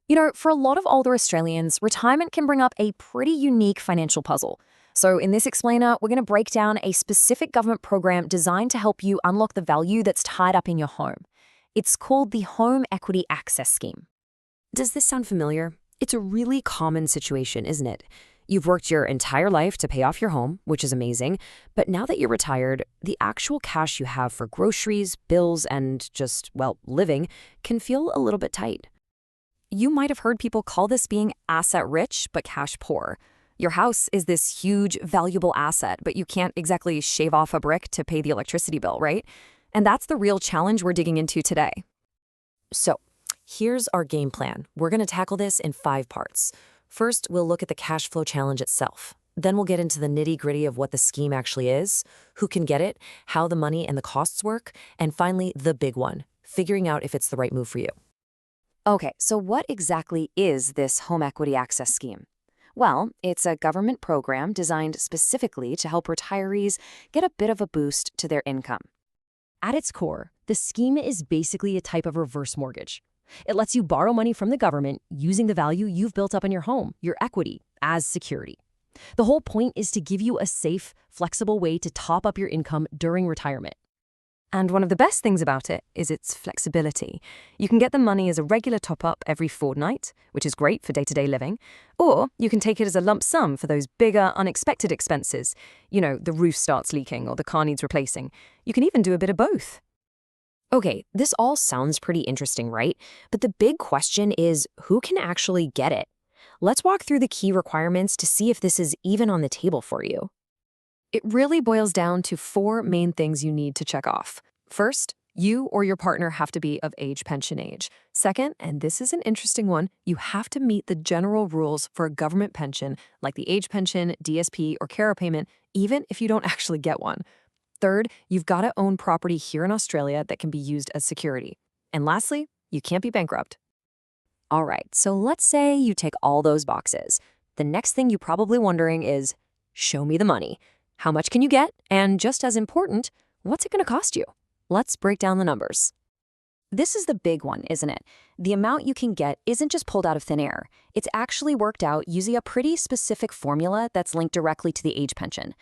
For a lot of older Australians, retirement can bring up a pretty unique financial puzzle. So, in this explainer, we're going to break down a specific government program designed to help you unlock the value that's tied up in your home. It's called the Home Equity Access Scheme. Does this sound familiar? It's a really common situation, isn't it? You've worked your entire life to pay off your home, which is amazing, but now that you're retired, the actual cash you have for groceries, bills, and just, well, living can feel a little bit tight. You might have heard people call this being asset rich but cash poor. Your house is this huge, valuable asset, but you can't exactly shave off a brick to pay the electricity bill, right? And that's the real challenge we're digging into today. So, here's our game plan. We're going to tackle this in 5 parts. First, we'll look at the cash flow challenge itself. Then we'll get into the nitty-gritty of what the scheme actually is, who can get it, how the money and the costs work, and finally, the big one, figuring out if it's the right move for you. Okay, so what exactly is this Home Equity Access Scheme? Well, it's a government program designed specifically to help retirees get a bit of a boost to their income. At its core, the scheme is basically a type of reverse mortgage. It lets you borrow money from the government using the value you've built up in your home, your equity, as security. The whole point is to give you a safe, flexible way to top up your income during retirement. And one of the best things about it is its flexibility. You can get the money as a regular top-up every fortnight, which is great for day-to-day living, or you can take it as a lump sum for those bigger, unexpected expenses. The roof starts leaking or the car needs replacing. You can even do a bit of both. Okay, this all sounds pretty interesting, right? But the big question is, who can actually get it? Let's walk through the key requirements to see if this is even on the table for you. It really boils down to 4 main things you need to check off. First, you or your partner have to be of pension age. Second, and this is an interesting one, you have to meet the general rules for a government pension, like the age pension, DSP, or carer payment, even if you don't actually get one. Third, you've got to own property here in Australia that can be used as security. And lastly, you can't be bankrupt. All right, so let's say you tick all those boxes. The next thing you're probably wondering is, show me the money. How much can you get? And just as important, what's it going to cost you? Let's break down the numbers. This is the big one, isn't it? The amount you can get isn't just pulled out of thin air. It's actually worked out using a pretty specific formula that's linked directly to the age pension.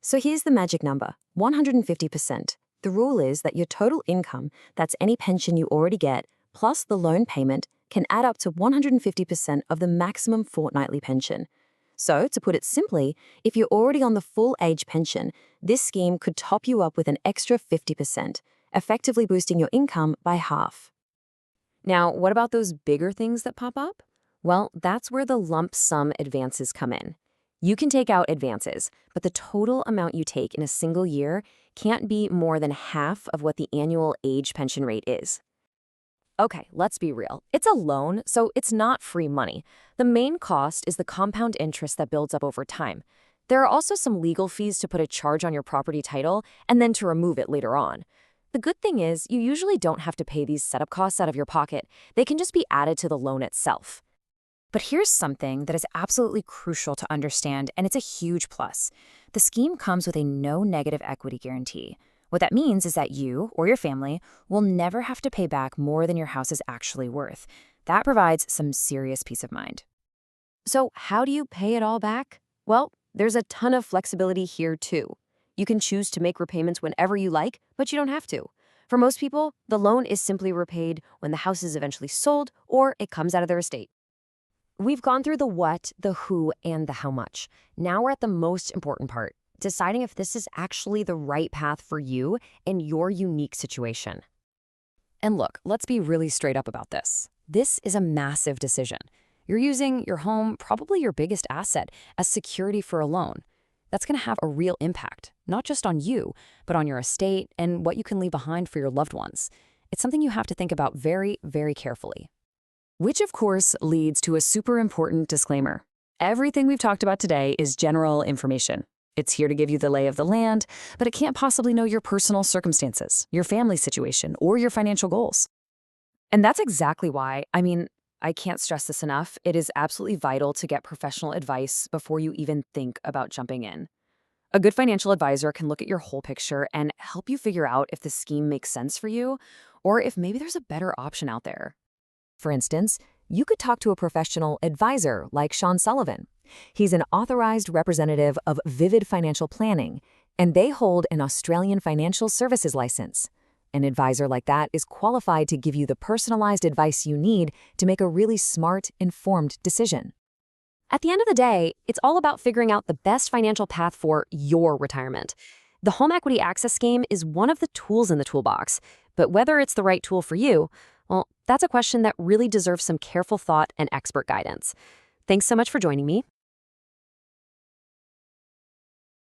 So here's the magic number, 150%. The rule is that your total income, that's any pension you already get, plus the loan payment, can add up to 150% of the maximum fortnightly pension. So, to put it simply, if you're already on the full age pension, this scheme could top you up with an extra 50%, effectively boosting your income by half. Now, what about those bigger things that pop up? Well, that's where the lump sum advances come in. You can take out advances, but the total amount you take in a single year can't be more than half of what the annual age pension rate is. Okay, let's be real. It's a loan, so it's not free money. The main cost is the compound interest that builds up over time. There are also some legal fees to put a charge on your property title and then to remove it later on. The good thing is, you usually don't have to pay these setup costs out of your pocket. They can just be added to the loan itself. But here's something that is absolutely crucial to understand, and it's a huge plus. The scheme comes with a no negative equity guarantee. What that means is that you or your family will never have to pay back more than your house is actually worth. That provides some serious peace of mind. So how do you pay it all back? Well, there's a ton of flexibility here too. You can choose to make repayments whenever you like, but you don't have to. For most people, the loan is simply repaid when the house is eventually sold or it comes out of their estate. We've gone through the what, the who, and the how much. Now we're at the most important part, deciding if this is actually the right path for you in your unique situation. And look, let's be really straight up about this. This is a massive decision. You're using your home, probably your biggest asset, as security for a loan. That's going to have a real impact, not just on you, but on your estate and what you can leave behind for your loved ones. It's something you have to think about very, very carefully. Which, of course, leads to a super important disclaimer. Everything we've talked about today is general information. It's here to give you the lay of the land, but it can't possibly know your personal circumstances, your family situation, or your financial goals. And that's exactly why, I can't stress this enough, it is absolutely vital to get professional advice before you even think about jumping in. A good financial advisor can look at your whole picture and help you figure out if the scheme makes sense for you, or if maybe there's a better option out there. For instance, you could talk to a professional advisor like Sean Sullivan. He's an authorized representative of Vivid Financial Planning, and they hold an Australian financial services license. An advisor like that is qualified to give you the personalized advice you need to make a really smart, informed decision. At the end of the day, it's all about figuring out the best financial path for your retirement. The Home Equity Access Scheme is one of the tools in the toolbox, but whether it's the right tool for you, well, that's a question that really deserves some careful thought and expert guidance. Thanks so much for joining me.